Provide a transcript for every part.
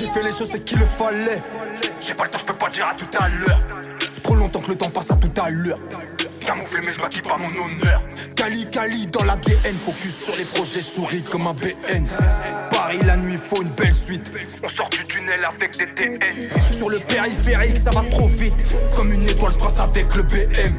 j'ai fait les choses, c'est qu'il le fallait. J'ai pas le temps, je peux pas dire à tout à l'heure. Trop longtemps que le temps passe à tout à l'heure. Camouflé mais je dois keep à mon honneur. Cali dans l'ADN, focus sur les projets, souris comme un BN. Paris la nuit, faut une belle suite. On sort du tunnel avec des TN. Sur le périphérique, ça va trop vite. Comme une étoile, je brasse avec le BM.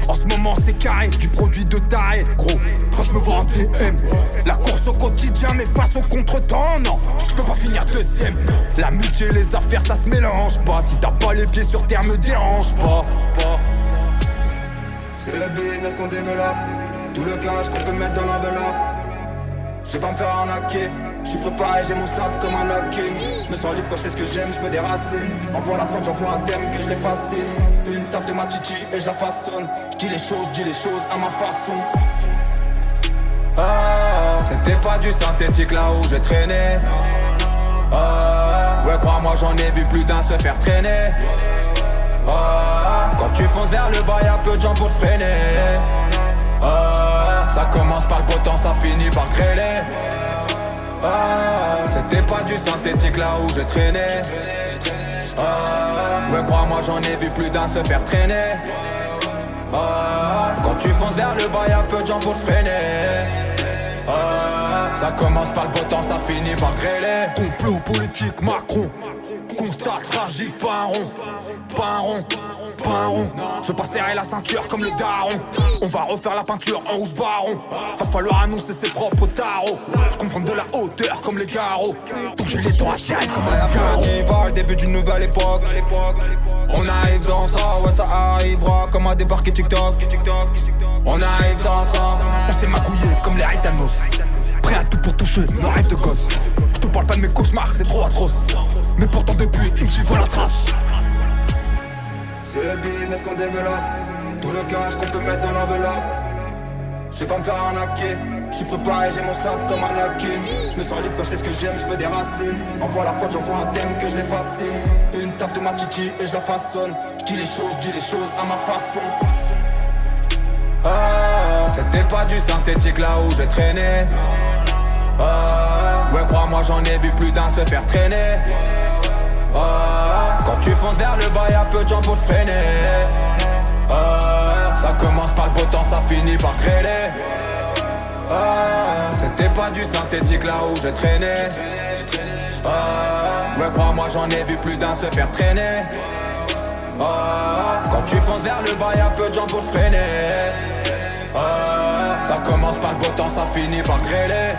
En ce moment c'est carré, du produit de taré. Gros, quand je me vois en TM. La course au quotidien, mais face au contretemps, non, je peux pas finir deuxième. L'amitié et les affaires, ça se mélange pas. Si t'as pas les pieds sur terre, me dérange pas. C'est le business qu'on développe, tout le cash qu'on peut mettre dans l'enveloppe. Je vais pas me faire arnaquer, je suis préparé, j'ai mon sac comme un lock-in. Je me sens libre quand je fais ce que j'aime, je me déracine. Envoie la prod, j'envoie un thème que je les fascine. Une taf de ma titi et je la façonne. Je dis les choses à ma façon. Ah, c'était pas du synthétique là où je traînais. Ah, ouais crois-moi j'en ai vu plus d'un se faire traîner. Ah, quand tu fonces vers le bas y'a peu de gens pour te freiner. Ah, ça commence par le beau temps, ça finit par grêler. Ah, c'était pas du synthétique là où je traînais. Ah, ouais crois-moi j'en ai vu plus d'un se faire traîner. Ah, quand tu fonces vers le bas y'a peu de gens pour te freiner. Ah, ça commence par le beau temps, ça finit par grêler. Complot politique Macron, constat tragique, pas un rond, pas un rond, pas un rond. Je veux pas serrer la ceinture comme le daron. On va refaire la peinture en rouge baron. Va falloir annoncer ses propres tarots. Je comprends de la hauteur comme les garrots. Donc j'ai les dents à gérer comme un carreau. Le début d'une nouvelle époque. On arrive dans ça, ouais ça arrivera. Comme à débarquer TikTok. On arrive dans ça. On s'est magouillé comme les Haïtanos. Prêt à tout pour toucher nos rêves de gosse. Je te parle pas de mes cauchemars, c'est trop atroce. Mais pourtant depuis, ils me suivent la trace. C'est le business qu'on développe, tout le cash qu'on peut mettre dans l'enveloppe. Je vais pas me faire arnaquer, je suis préparé, j'ai mon sac comme un lock-in. Je me sens libre quand je fais ce que j'aime, je me déracine. Envoie la prod, j'envoie un thème que je les fascine. Une taf de ma titi et je la façonne. Je dis les choses à ma façon. Ah, c'était pas du synthétique là où je traînais. Ah, ouais crois-moi j'en ai vu plus d'un se faire traîner. Ah, quand tu fonces vers le bas y'a peu de gens pour te freiner. Ah, ça commence par le beau temps, ça finit par grêler. Ah, c'était pas du synthétique là où je traînais. Ah, ouais crois-moi j'en ai vu plus d'un se faire traîner. Ah, quand tu fonces vers le bas y'a peu de gens pour te freiner. Ah, ça commence par le beau temps, ça finit par grêler.